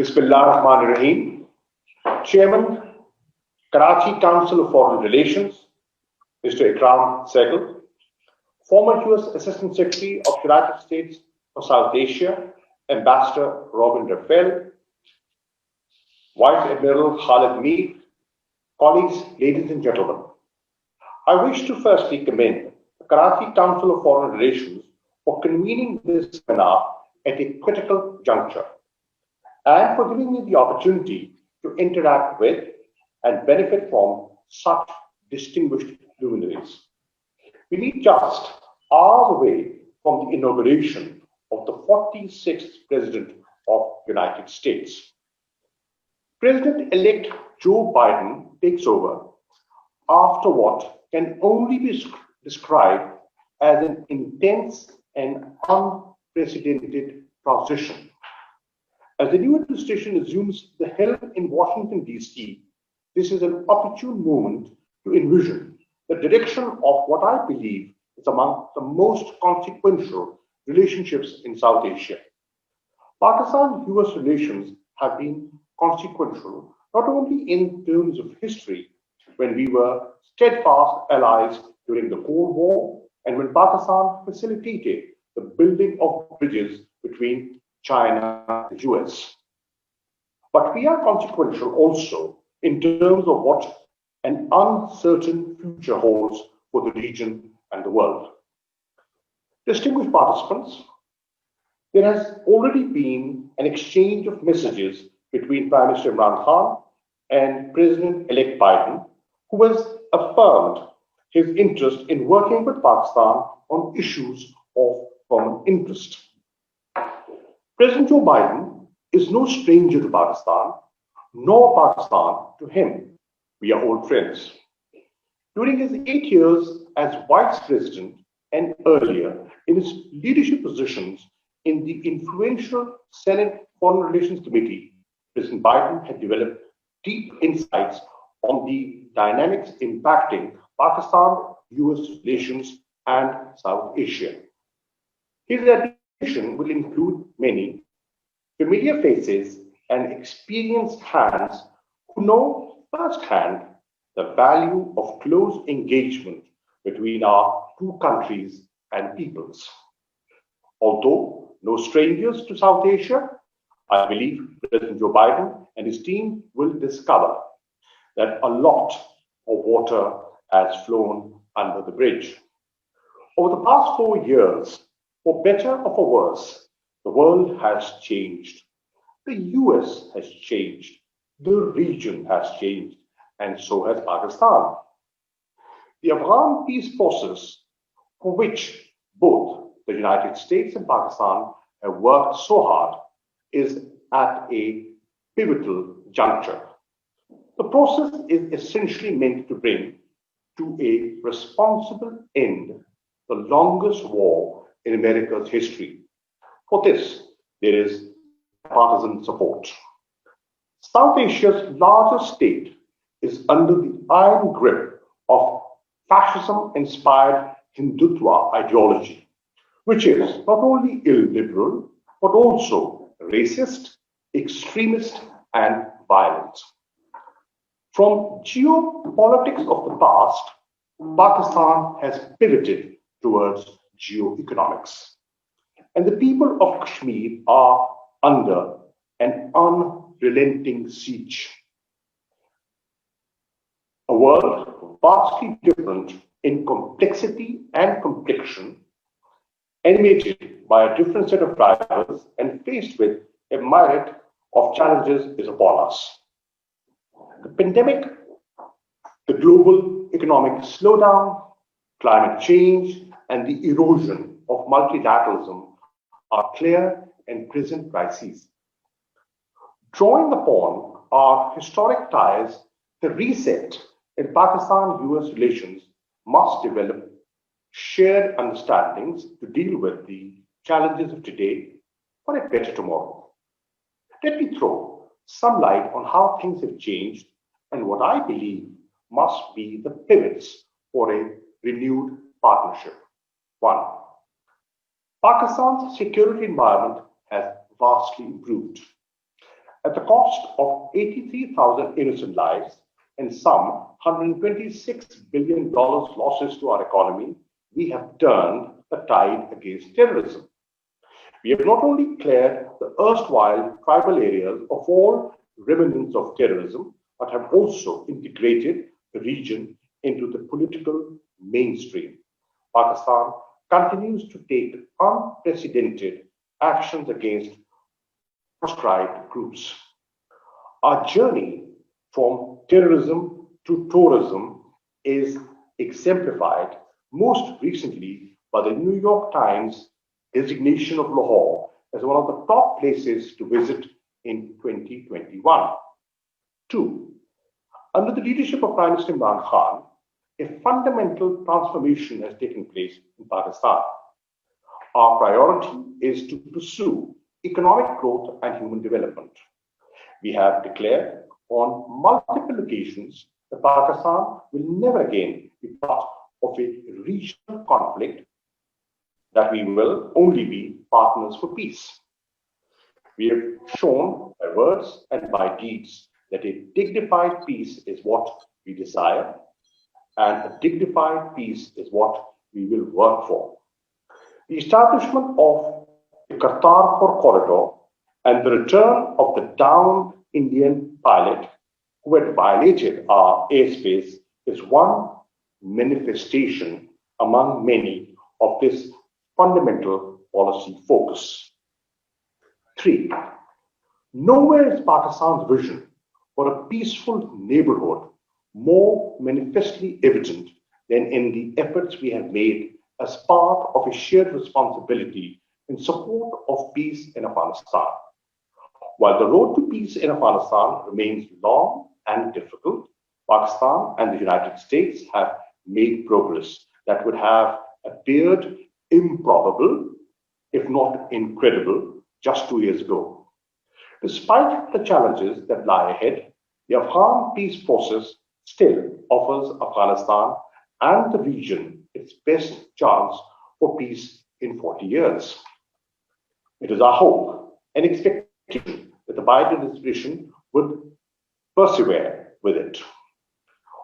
Bismillahirrahmanirrahim. Chairman, Karachi Council of Foreign Relations, Mr. Ikram Sehgal, former U.S. Assistant Secretary of United States for South Asia, Ambassador Robin Raphael, Vice Admiral Khalid Mead, colleagues, ladies and gentlemen. I wish to firstly commend the Karachi Council of Foreign Relations for convening this seminar at a critical juncture and for giving me the opportunity to interact with and benefit from such distinguished luminaries. We meet just hours away from the inauguration of the 46th President of the United States. President-elect Joe Biden takes over after what can only be described as an intense and unprecedented transition. As the new administration assumes the helm in Washington, D.C., this is an opportune moment to envision the direction of what I believe is among the most consequential relationships in South Asia. Pakistan-US relations have been consequential not only in terms of history, when we were steadfast allies during the Cold War and when Pakistan facilitated the building of bridges between China and the US. But we are consequential also in terms of what an uncertain future holds for the region and the world. Distinguished participants, there has already been an exchange of messages between Prime Minister Imran Khan and President-elect Biden, who has affirmed his interest in working with Pakistan on issues of common interest. President Joe Biden is no stranger to Pakistan, nor Pakistan to him. We are old friends. During his 8 years as Vice President and earlier in his leadership positions in the influential Senate Foreign Relations Committee, President Biden had developed deep insights on the dynamics impacting Pakistan-US relations and South Asia. His administration will include many familiar faces and experienced hands who know firsthand the value of close engagement between our two countries and peoples. Although no strangers to South Asia, I believe President Joe Biden and his team will discover that a lot of water has flown under the bridge. Over the past 4 years, for better or for worse, the world has changed. The US has changed. The region has changed, and so has Pakistan. The Afghan peace process, for which both the United States and Pakistan have worked so hard, is at a pivotal juncture. The process is essentially meant to bring to a responsible end the longest war in America's history. For this, there is bipartisan support. South Asia's largest state is under the iron grip of fascism-inspired Hindutva ideology, which is not only illiberal, but also racist, extremist, and violent. From geopolitics of the past, Pakistan has pivoted towards geoeconomics. And the people of Kashmir are under an unrelenting siege. A world vastly different in complexity and complexion, animated by a different set of drivers and faced with a myriad of challenges is upon us. The pandemic, the global economic slowdown, climate change, and the erosion of multilateralism are clear and present crises. Drawing upon our historic ties, the reset in Pakistan-US relations must develop shared understandings to deal with the challenges of today for a better tomorrow. Let me throw some light on how things have changed and what I believe must be the pivots for a renewed partnership. 1. Pakistan's security environment has vastly improved. At the cost of 83,000 innocent lives and some $126 billion losses to our economy, we have turned the tide against terrorism. We have not only cleared the erstwhile tribal areas of all remnants of terrorism, but have also integrated the region into the political mainstream. Pakistan continues to take unprecedented actions against proscribed groups. Our journey from terrorism to tourism is exemplified most recently by the New York Times designation of Lahore as one of the top places to visit in 2021. Two, under the leadership of Prime Minister Imran Khan, a fundamental transformation has taken place in Pakistan. Our priority is to pursue economic growth and human development. We have declared on multiple occasions that Pakistan will never again be part of a regional conflict, that we will only be partners for peace. We have shown by words and by deeds that a dignified peace is what we desire, and a dignified peace is what we will work for. The establishment of the Kartarpur corridor and the return of the downed Indian pilot who had violated our airspace is one manifestation among many of this fundamental policy focus. Three, nowhere is Pakistan's vision for a peaceful neighborhood more manifestly evident than in the efforts we have made as part of a shared responsibility in support of peace in Afghanistan. While the road to peace in Afghanistan remains long and difficult, Pakistan and the United States have made progress that would have appeared improbable, if not incredible, just 2 years ago. Despite the challenges that lie ahead, the Afghan peace process still offers Afghanistan and the region its best chance for peace in 40 years. It is our hope and expectation that the Biden administration would persevere with it.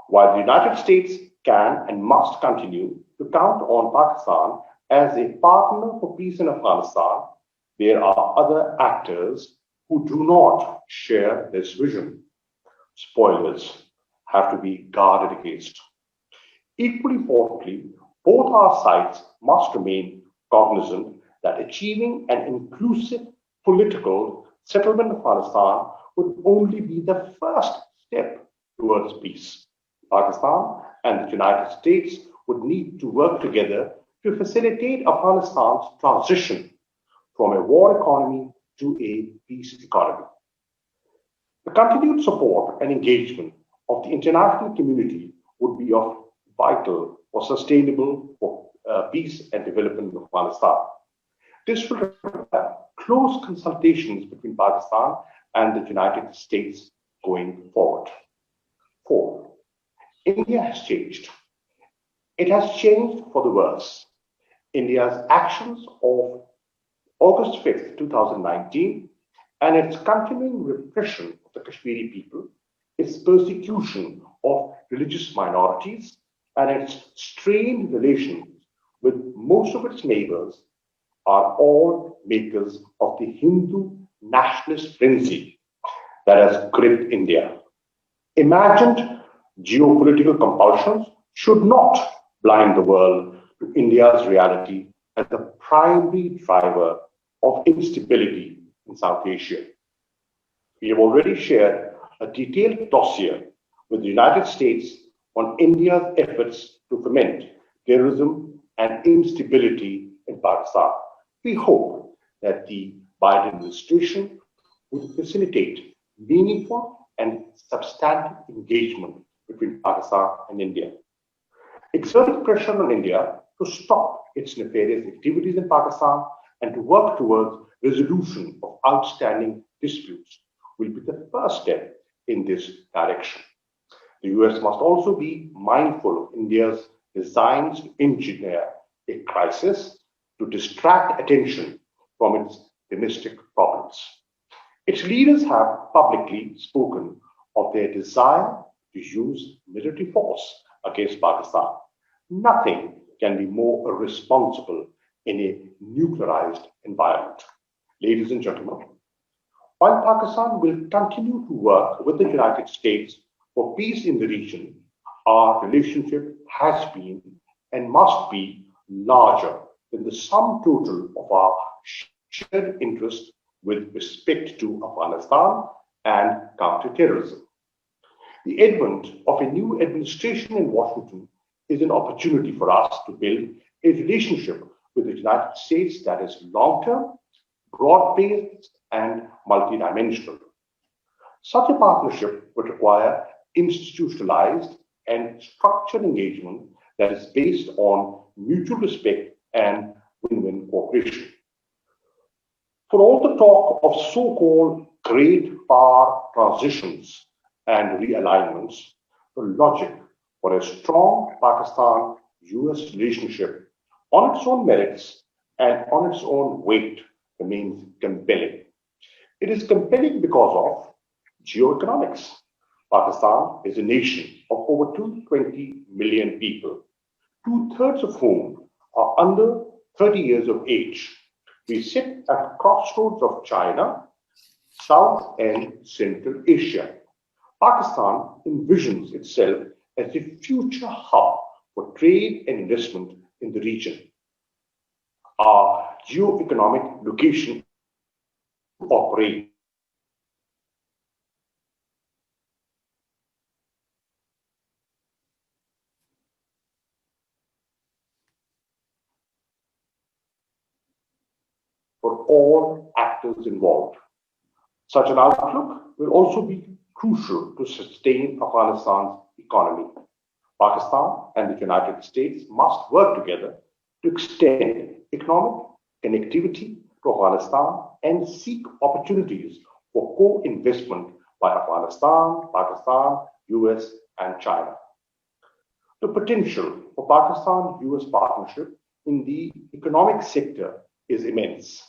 While the United States can and must continue to count on Pakistan as a partner for peace in Afghanistan, there are other actors who do not share this vision. Spoilers have to be guarded against. Equally importantly, both our sides must remain cognizant that achieving an inclusive political settlement of Afghanistan would only be the first step towards peace. Pakistan and the United States would need to work together to facilitate Afghanistan's transition from a war economy to a peace economy. The continued support and engagement of the international community would be of vital for sustainable peace and development in Afghanistan. This will require close consultations between Pakistan and the United States going forward. Four, India has changed. It has changed for the worse. India's actions of August 5th, 2019, and its continuing repression of the Kashmiri people, its persecution of religious minorities, and its strained relations with most of its neighbors are all makers of the Hindu nationalist frenzy that has gripped India. Imagined geopolitical compulsions should not blind the world to India's reality as the primary driver of instability in South Asia. We have already shared a detailed dossier with the United States on India's efforts to foment terrorism and instability in Pakistan. We hope that the Biden administration would facilitate meaningful and substantive engagement between Pakistan and India, exerting pressure on India to stop its nefarious activities in Pakistan and to work towards resolution of outstanding disputes will be the first step in this direction. The US must also be mindful of India's designs to engineer a crisis to distract attention from its domestic problems. Its leaders have publicly spoken of their desire to use military force against Pakistan. Nothing can be more irresponsible in a nuclearized environment. Ladies and gentlemen, while Pakistan will continue to work with the United States for peace in the region, our relationship has been and must be larger than the sum total of our shared interest with respect to Afghanistan and counterterrorism. The advent of a new administration in Washington is an opportunity for us to build a relationship with the United States that is long term, broad based, and multidimensional. Such a partnership would require institutionalized and structured engagement that is based on mutual respect and win win cooperation. For all the talk of so called great power transitions and realignments, the logic for a strong Pakistan US relationship on its own merits and on its own weight remains compelling. It is compelling because of geoeconomics. Pakistan is a nation of over 220 million people, two-thirds of whom are under 30 years of age. We sit at crossroads of China, South and Central Asia. Pakistan envisions itself as a future hub for trade and investment in the region. Our geoeconomic location operates for all actors involved. Such an outlook will also be crucial to sustain Afghanistan's economy. Pakistan and the United States must work together to extend economic connectivity to Afghanistan and seek opportunities for co-investment by Afghanistan, Pakistan, US, and China. The potential for Pakistan-US partnership in the economic sector is immense.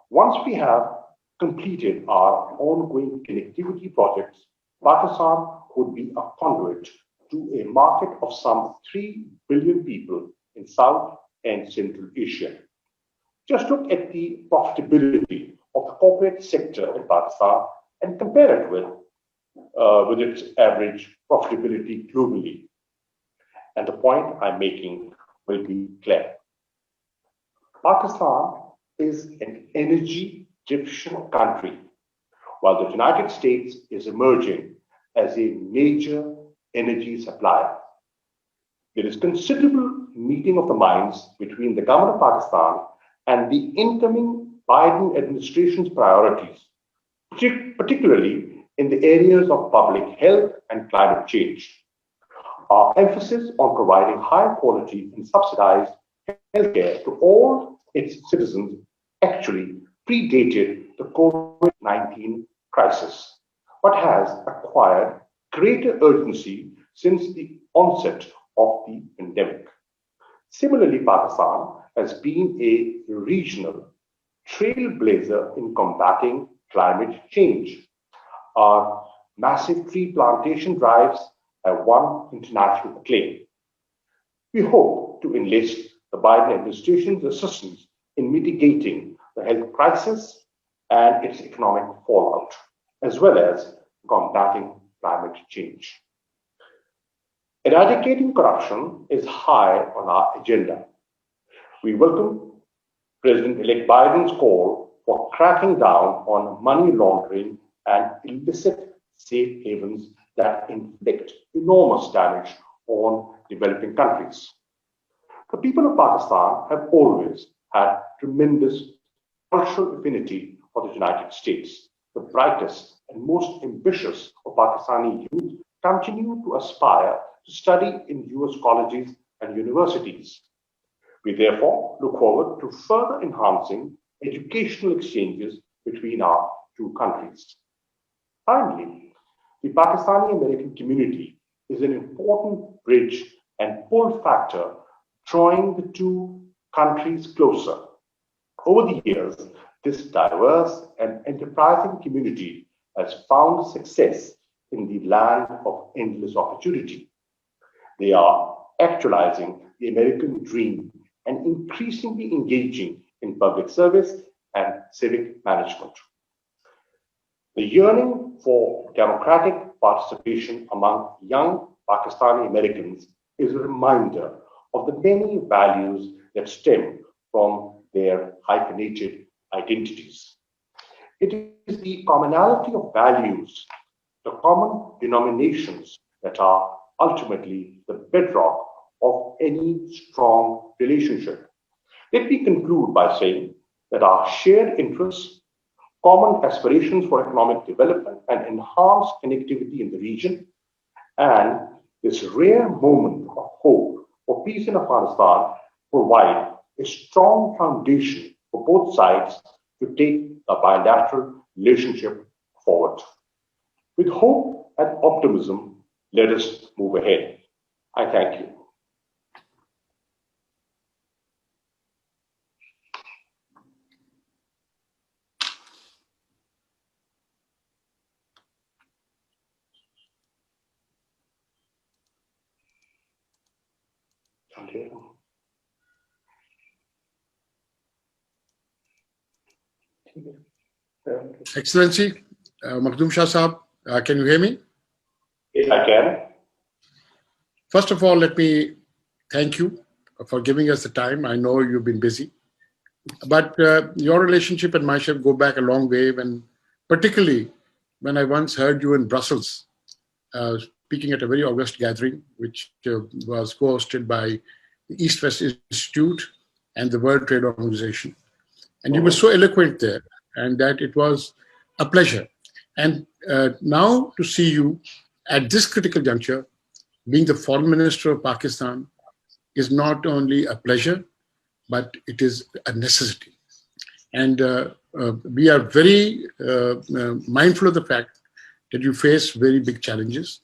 Once we have completed our ongoing connectivity projects, Pakistan would be a conduit to a market of some 3 billion people in South and Central Asia. Just look at the profitability of the corporate sector in Pakistan and compare it with its average profitability globally. And the point I'm making will be clear. Pakistan is an energy deficient country, while the United States is emerging as a major energy supplier. There is considerable meeting of the minds between the government of Pakistan and the incoming Biden administration's priorities, particularly in the areas of public health and climate change. Our emphasis on providing high quality and subsidized healthcare to all its citizens actually predated the COVID-19 crisis, but has acquired greater urgency since the onset of the pandemic. Similarly, Pakistan has been a regional trailblazer in combating climate change. Our massive tree plantation drives have won international acclaim. We hope to enlist the Biden administration's assistance in mitigating the health crisis and its economic fallout, as well as combating climate change. Eradicating corruption is high on our agenda. We welcome President-elect Biden's call for cracking down on money laundering and illicit safe havens that inflict enormous damage on developing countries. The people of Pakistan have always had tremendous cultural affinity for the United States. The brightest and most ambitious of Pakistani youth continue to aspire to study in US colleges and universities. We therefore look forward to further enhancing educational exchanges between our two countries. Finally, the Pakistani American community is an important bridge and pull factor drawing the two countries closer. Over the years, This diverse and enterprising community has found success in the land of endless opportunity. They are actualizing the American dream and increasingly engaging in public service and civic management. The yearning for democratic participation among young Pakistani Americans is a reminder of the many values that stem from their hyphenated identities. It is the commonality of values, the common denominations that are ultimately the bedrock of any strong relationship. Let me conclude by saying that our shared interests, common aspirations for economic development, and enhanced connectivity in the region, and this rare moment of hope for peace in Afghanistan provide a strong foundation for both sides to take the bilateral relationship forward. With hope and optimism, let us move ahead. I thank you. Excellency, Makhdoom Shah Saab, can you hear me? Yes, I can. First of all, let me thank you for giving us the time. I know you've been busy, but your relationship and myself go back a long way, particularly when I once heard you in Brussels speaking at a very august gathering, which was co-hosted by the East-West Institute and the World Trade Organization. And you were so eloquent there, and that it was a pleasure. And now to see you at this critical juncture, being the Foreign Minister of Pakistan, is not only a pleasure, but it is a necessity. And we are very mindful of the fact that you face very big challenges,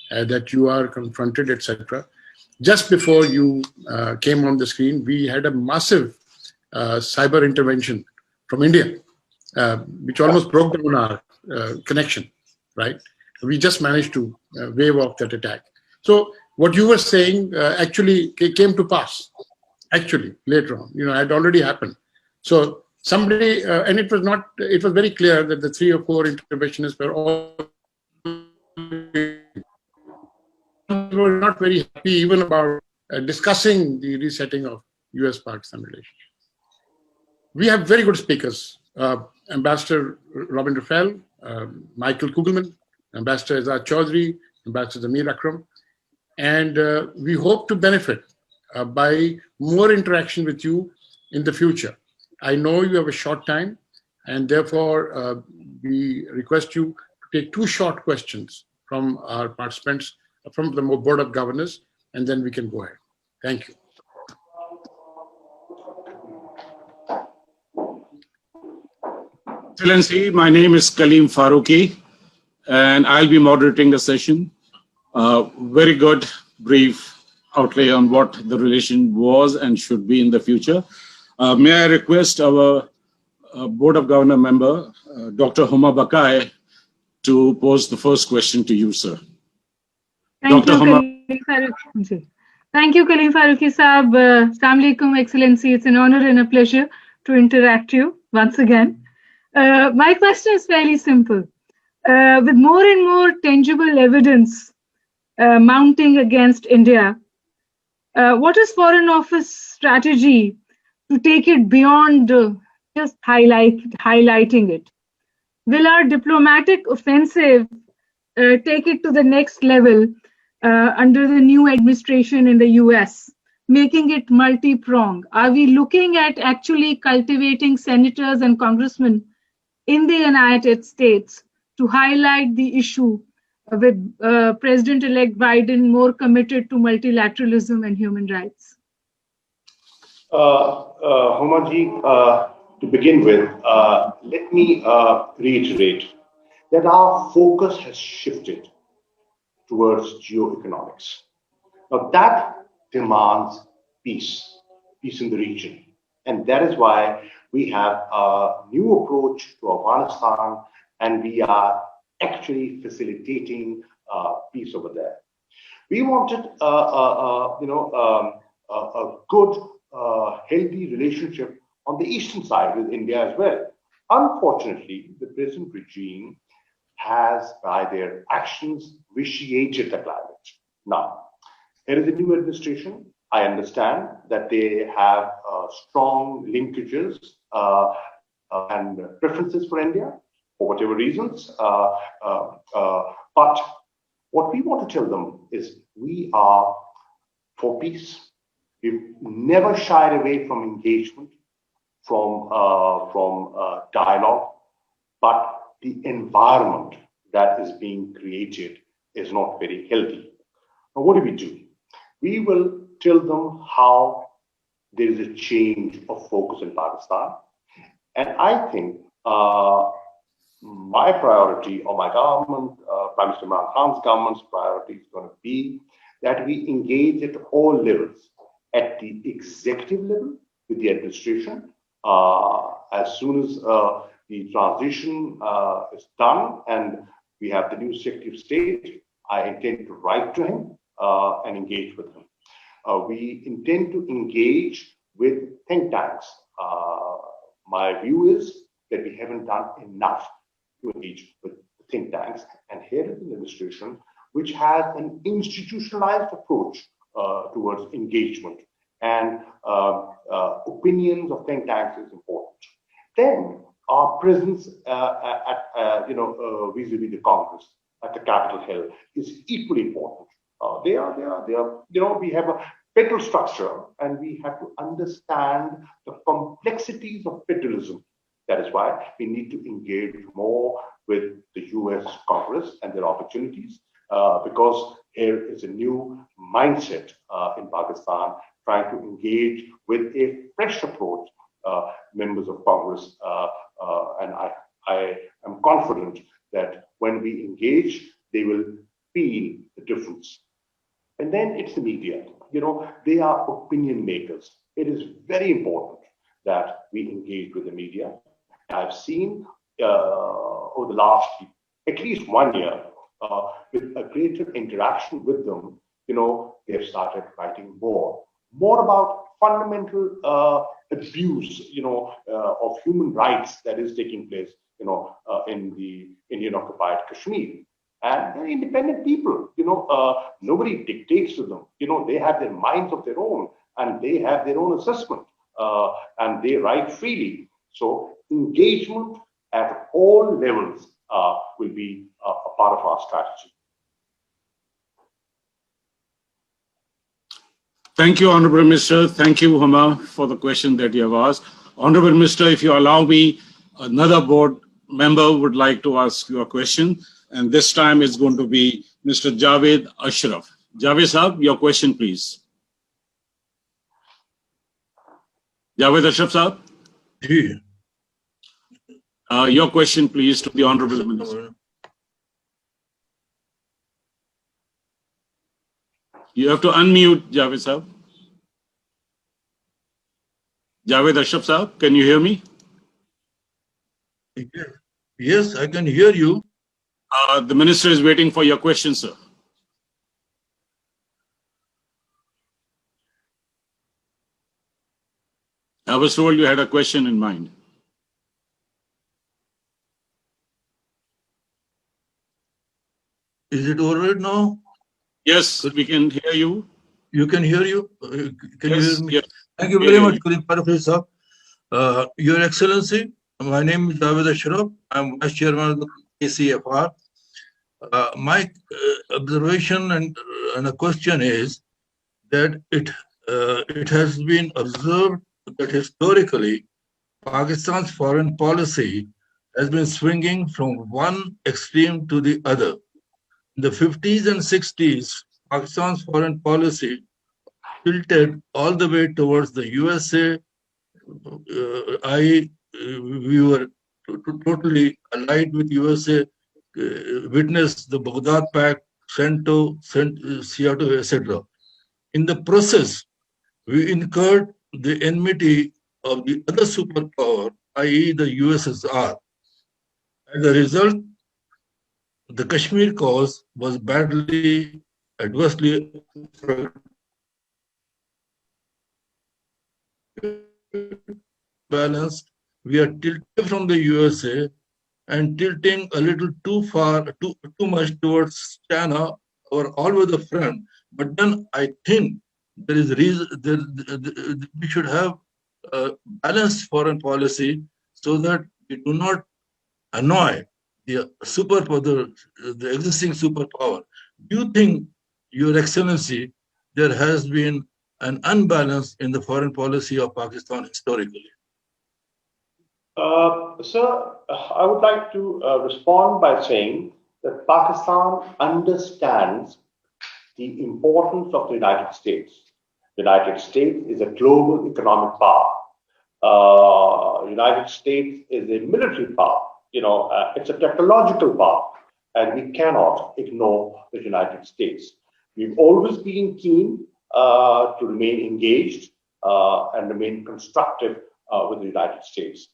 that you are confronted, etc. Just before you came on the screen, we had a massive cyber intervention from India, which almost broke down our connection, right? We just managed to wave off that attack. So what you were saying actually came to pass, actually, later on. You know, it had already happened. So somebody, and it was very clear that the 3 or 4 interventionists were all were not very happy even about discussing the resetting of US-Pakistan relations. We have very good speakers. Ambassador Robin Rafael, Michael Kugelman, Ambassador Azad Chaudhry, Ambassador Zamir Akram. And we hope to benefit by more interaction with you in the future. I know you have a short time, and therefore we request you to take 2 short questions from our participants, from the Board of Governors, and then we can go ahead. Thank you. Excellency, my name is Kaleem Faruqi, and I'll be moderating the session. Very good brief outlay on what the relation was and should be in the future. May I request our Board of Governor member, Dr. Huma Bakai, to pose the first question to you, sir. Thank you, Kaleem Faruqi. Thank you, Kaleem Faruqi Saab. Assalamu alaikum, Excellency. It's an honor and a pleasure to interact you once again. My question is fairly simple. With more and more tangible evidence mounting against India, what is Foreign Office strategy to take it beyond just highlighting it? Will our diplomatic offensive take it to the next level under the new administration in the US, making it multi-pronged? Are we looking at actually cultivating senators and congressmen in the United States to highlight the issue with President-elect Biden more committed to multilateralism and human rights? Humaji, to begin with, let me reiterate that our focus has shifted towards geoeconomics. Now that demands peace in the region. And that is why We have a new approach to Afghanistan, and we are actually facilitating peace over there. We wanted, a good, healthy relationship on the eastern side with India as well. Unfortunately, the present regime has, by their actions, vitiated the climate. Now, here is a new administration. I understand that they have strong linkages and preferences for India for whatever reasons. But what we want to tell them is we are for peace. We've never shied away from engagement, from dialogue, but the environment that is being created is not very healthy. Now, what do? We will tell them how there is a change of focus in Pakistan. And I think my priority, or my government, Prime Minister Imran Khan's government's priority is going to be that we engage at all levels, at the executive level with the administration. As soon as the transition is done and we have the new Secretary of State, I intend to write to him and engage with him. We intend to engage with think tanks. My view is that we haven't done enough to engage with think tanks, and here is an administration which has an institutionalized approach towards engagement, and opinions of think tanks is important. Then our presence at vis-a-vis the Congress at the Capitol Hill is equally important. We have a federal structure, and we have to understand the complexities of federalism. That is why we need to engage more with the US Congress and their opportunities, because here is a new mindset in Pakistan trying to engage with a fresh approach, members of Congress, and I am confident that when we engage, they will feel the difference. And then it's the media. They are opinion makers. It is very important that we engage with the media. I've seen over the last at least 1 year, with a greater interaction with them, they've started writing more about fundamental abuse, of human rights that is taking place, in the Indian occupied Kashmir. And they're independent people, nobody dictates to them. They have their minds of their own, and they have their own assessment, and they write freely. So engagement at all levels will be a part of our strategy. Thank you, Honorable Minister. Thank you, Huma, for the question that you have asked. Honorable Minister, if you allow me, another board member would like to ask you a question. And this time it's going to be Mr. Javed Ashraf. Javed Saab, your question, please. Javed Ashraf Saab? Your question, please, to the Honorable Minister. You have to unmute, Javed Saab. Javed Ashraf Saab, can you hear me? Yes, I can hear you. The Minister is waiting for your question, sir. I was told you had a question in mind. Is it all right now? Yes, we can hear you. You can hear you? Can you hear me? Yes. Thank you very much, Khalif Farooqi sir. Your Excellency, my name is Javed Ashraf. I'm Vice Chairman of the KCFR. My observation and a question is that it has been observed that historically Pakistan's foreign policy has been swinging from one extreme to the other. In the 50s and 60s, Pakistan's foreign policy tilted all the way towards the USA. We were totally allied with USA, witnessed the Baghdad Pact, Seattle, etc. In the process, we incurred the enmity of the other superpower, i.e. the USSR. As a result, the Kashmir cause was badly, adversely balanced. We are tilted from the USA and tilting a little too far, too much towards China or always a friend. But then I think there is reason we should have a balanced foreign policy so that we do not annoy the existing superpower. Do you think, Your Excellency, there has been an unbalance in the foreign policy of Pakistan historically? Sir, I would like to respond by saying that Pakistan understands the importance of the United States. The United States is a global economic power. United States is a military power. It's a technological power, and we cannot ignore the United States. We've always been keen to remain engaged and remain constructive with the United States.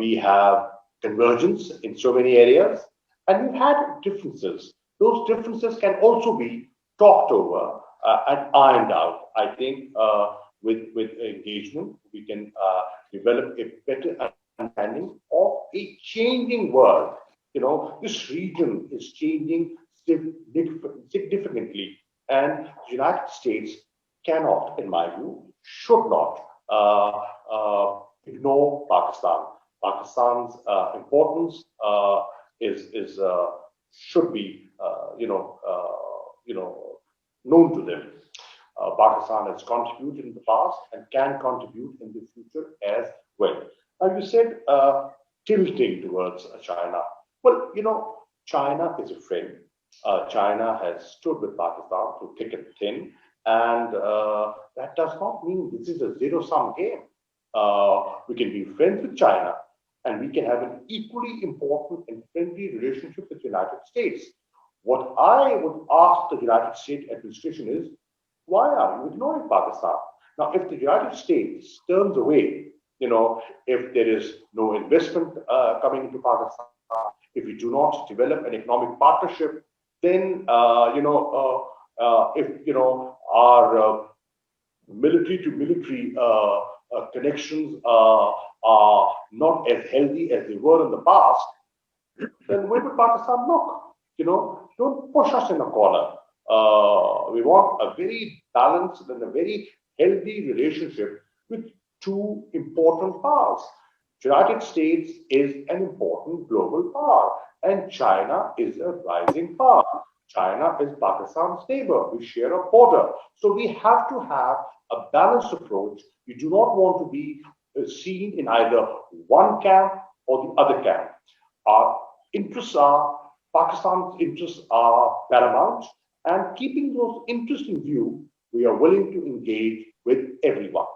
We have convergence in so many areas, and we've had differences. Those differences can also be talked over and ironed out. I think with engagement, we can develop a better understanding of a changing world. This region is changing significantly, and the United States cannot, in my view, should not ignore Pakistan. Pakistan's importance is should be known to them. Pakistan has contributed in the past and can contribute in the future as well. Now you said tilting towards China. Well, China is a friend. China has stood with Pakistan through thick and thin, and that does not mean this is a zero-sum game. We can be friends with China, and we can have an equally important and friendly relationship with the United States. What I would ask the United States administration is, why are you ignoring Pakistan? Now, if the United States turns away, if there is no investment coming into Pakistan, if we do not develop an economic partnership, then if our military to military connections are not as healthy as they were in the past, then where would Pakistan look? Don't push us in a corner. We want a very balanced and a very healthy relationship with two important powers. The United States is an important global power, and China is a rising power. China is Pakistan's neighbor. We share a border. So we have to have a balanced approach. We do not want to be seen in either one camp or the other camp. Our interests are, Pakistan's interests are paramount, and keeping those interests in view, we are willing to engage with everyone.